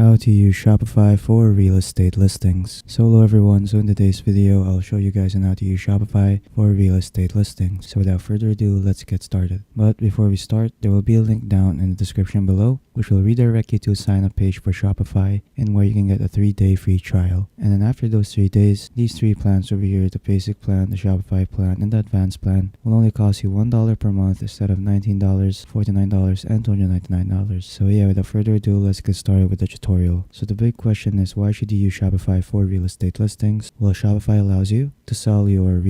How to use Shopify for real estate listings. So hello everyone, so in today's video I'll show you guys on how to use Shopify for real estate listings. So without further ado, let's get started. But before we start, there will be a link down in the description below which will redirect you to a sign up page for Shopify and where you can get a 3-day free trial. And then after those 3 days, these 3 plans over here, the basic plan, the Shopify plan, and the advanced plan will only cost you $1 per month instead of $19, $49, and $299. So yeah, without further ado, let's get started with the tutorial. So the big question is, why should you use Shopify for real estate listings? Well, Shopify allows you to sell your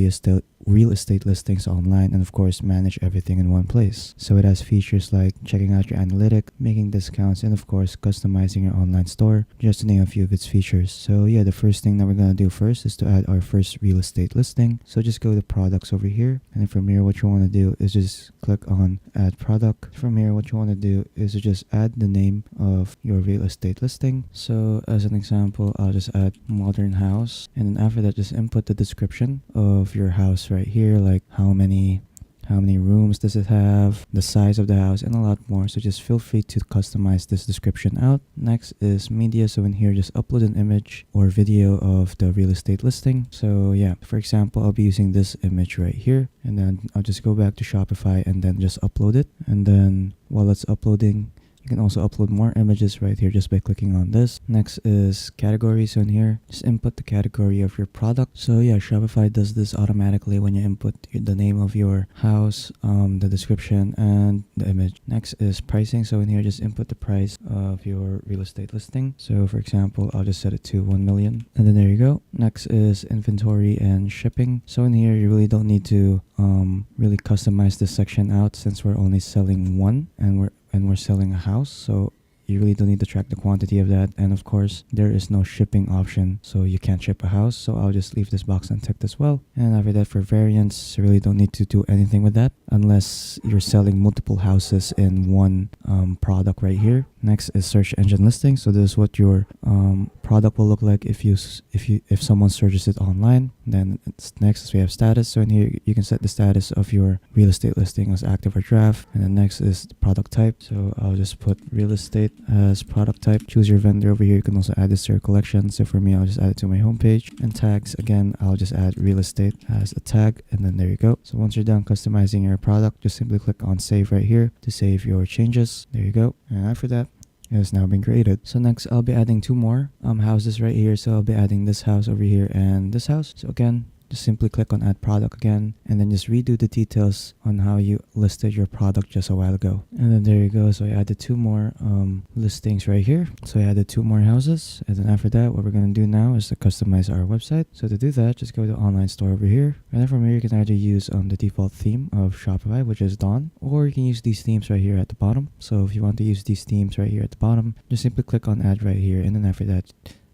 real estate listings online and of course manage everything in one place. So it has features like checking out your analytic, making discounts, and of course customizing your online store, just to name a few of its features. So yeah, the first thing that we're gonna do first is to add our first real estate listing. So just go to products over here, and then from here what you want to do is just click on add product. From here what you want to do is to just add the name of your real estate listing. So as an example, I'll just add modern house, and then after that just input the description of your house right here, like how many rooms does it have, the size of the house, and a lot more. So just feel free to customize this description out. Next is media. So in here just upload an image or video of the real estate listing. So yeah, for example, I'll be using this image right here, and then I'll just go back to Shopify and then just upload it. And then while it's uploading, you can also upload more images right here just by clicking on this. Next is category. So in here, just input the category of your product. So yeah, Shopify does this automatically when you input the name of your house, the description, and the image. Next is pricing. So in here, just input the price of your real estate listing. So for example, I'll just set it to 1 million. And then there you go. Next is inventory and shipping. So in here, you really don't need to really customize this section out since we're only selling one and we're selling a house, so you really don't need to track the quantity of that. And of course, there is no shipping option, so you can't ship a house. So I'll just leave this box unticked as well. And after that, for variants, you really don't need to do anything with that unless you're selling multiple houses in one product right here. Next is search engine listing. So this is what your product will look like if someone searches it online. Then next is we have status. So in here you can set the status of your real estate listing as active or draft. And then next is the product type. So I'll just put real estate as product type. Choose your vendor over here. You can also add this to your collection. So for me, I'll just add it to my homepage. And tags, again, I'll just add real estate as a tag, and then there you go. So once you're done customizing your product, just simply click on save right here to save your changes. There you go. And after that, it has now been created. So next I'll be adding 2 more houses right here. So I'll be adding this house over here and this house. So again, just simply click on add product again, and then just redo the details on how you listed your product just a while ago. And then there you go. So I added 2 more listings right here. So I added 2 more houses, and then after that, what we're going to do now is to customize our website. So to do that, just go to online store over here, and then from here you can either use the default theme of Shopify, which is Dawn, or you can use these themes right here at the bottom. So if you want to use these themes right here at the bottom, just simply click on add right here, and then after that,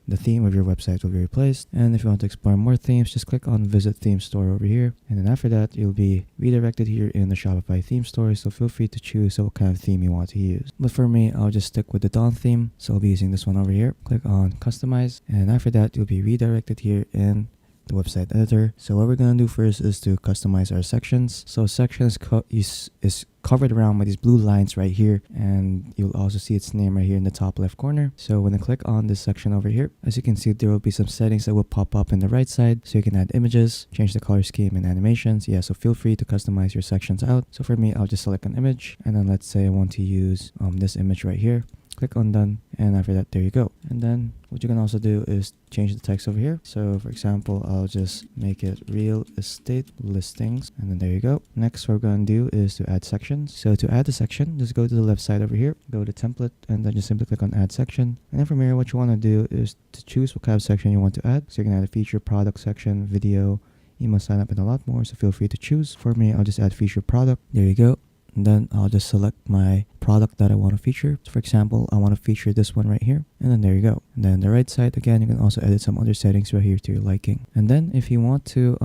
the theme of your website will be replaced. And if you want to explore more themes, just click on visit theme store over here, and then after that you'll be redirected here in the Shopify theme store. So feel free to choose what kind of theme you want to use, but for me I'll just stick with the Dawn theme, so I'll be using this one over here. Click on customize, and after that you'll be redirected here in the website editor. So what we're going to do first is to customize our sections. So sections is covered around by these blue lines right here, and you'll also see its name right here in the top left corner. So when I click on this section over here, as you can see, there will be some settings that will pop up in the right side. So you can add images, change the color scheme, and animations. Yeah, so feel free to customize your sections out. So for me, I'll just select an image, and then let's say I want to use this image right here. Click on done, and after that, there you go. And then what you can also do is change the text over here. So for example, I'll just make it real estate listings, and then there you go. Next, what we're going to do is to add sections. So to add the section, just go to the left side over here, go to template, and then just simply click on add section. And then from here, what you want to do is to choose what kind of section you want to add. So you can add a feature, product section, video, email sign up, and a lot more. So feel free to choose. For me, I'll just add feature product. There you go. And then I'll just select my product that I want to feature. So for example, I want to feature this one right here, and then there you go. And then the right side, again, you can also edit some other settings right here to your liking. And then if you want to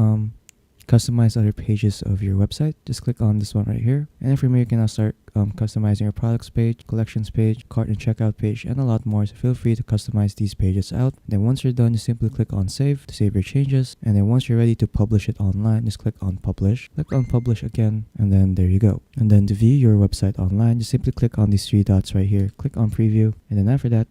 customize other pages of your website, just click on this one right here. And then from here, you can now start customizing your products page, collections page, cart and checkout page, and a lot more. So feel free to customize these pages out. Then once you're done, you simply click on save to save your changes. And then once you're ready to publish it online, just click on publish. Click on publish again, and then there you go. And then to view your website online, just simply click on these 3 dots right here. Click on preview, and then after that,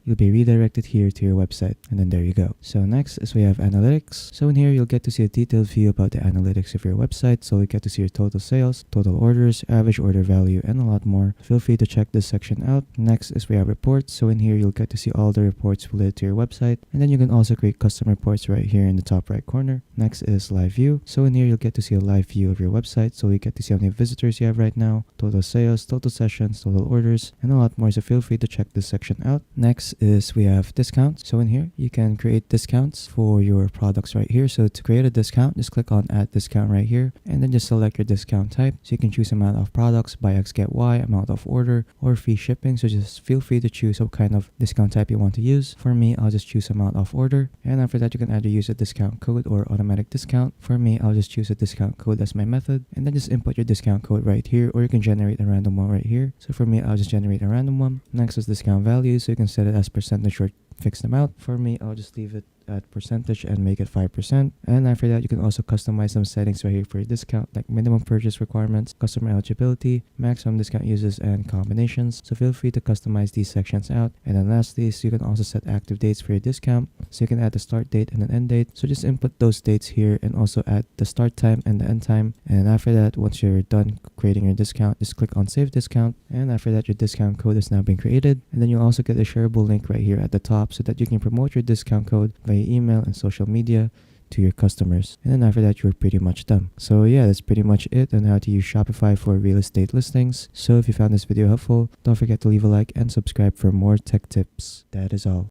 you'll be redirected here to your website, and then there you go. So next is we have analytics. So in here, you'll get to see a detailed view about the analytics of your website. So you get to see your total sales, total orders, average order value, and a lot more. Feel free to check this section out. Next is we have reports. So in here, you'll get to see all the reports related to your website, and then you can also create custom reports right here in the top right corner. Next is live view. So in here, you'll get to see a live view of your website. So you get to see how many visitors you have right now, total sales, total sessions, total orders, and a lot more. So feel free to check this section out. Next is we have discounts. So in here, you can create discounts for your products right here. So to create a discount, just click on add discount right here, and then just select your discount type. So you can choose amount of products, buy X get Y, amount of order, or free shipping. So just feel free to choose what kind of discount type you want to use. For me, I'll just choose amount of order, and after that, you can either use a discount code or automatic discount. For me, I'll just choose a discount code as my method, and then just input your discount code right here, or you can generate a random one right here. So for me, I'll just generate a random one. Next is discount value, so you can set it as percentage or fixed amount. For me, I'll just leave it at percentage and make it 5%. And after that, you can also customize some settings right here for your discount, like minimum purchase requirements, customer eligibility, maximum discount uses, and combinations. So feel free to customize these sections out. And then lastly, so you can also set active dates for your discount. So you can add the start date and an end date. So just input those dates here and also add the start time and the end time. And after that, once you're done creating your discount, just click on save discount. And after that, your discount code has now been created. And then you'll also get a shareable link right here at the top so that you can promote your discount code via email and social media to your customers. And then after that, you're pretty much done. So yeah, that's pretty much it on how to use Shopify for real estate listings. So if you found this video helpful, don't forget to leave a like and subscribe for more tech tips. That is all.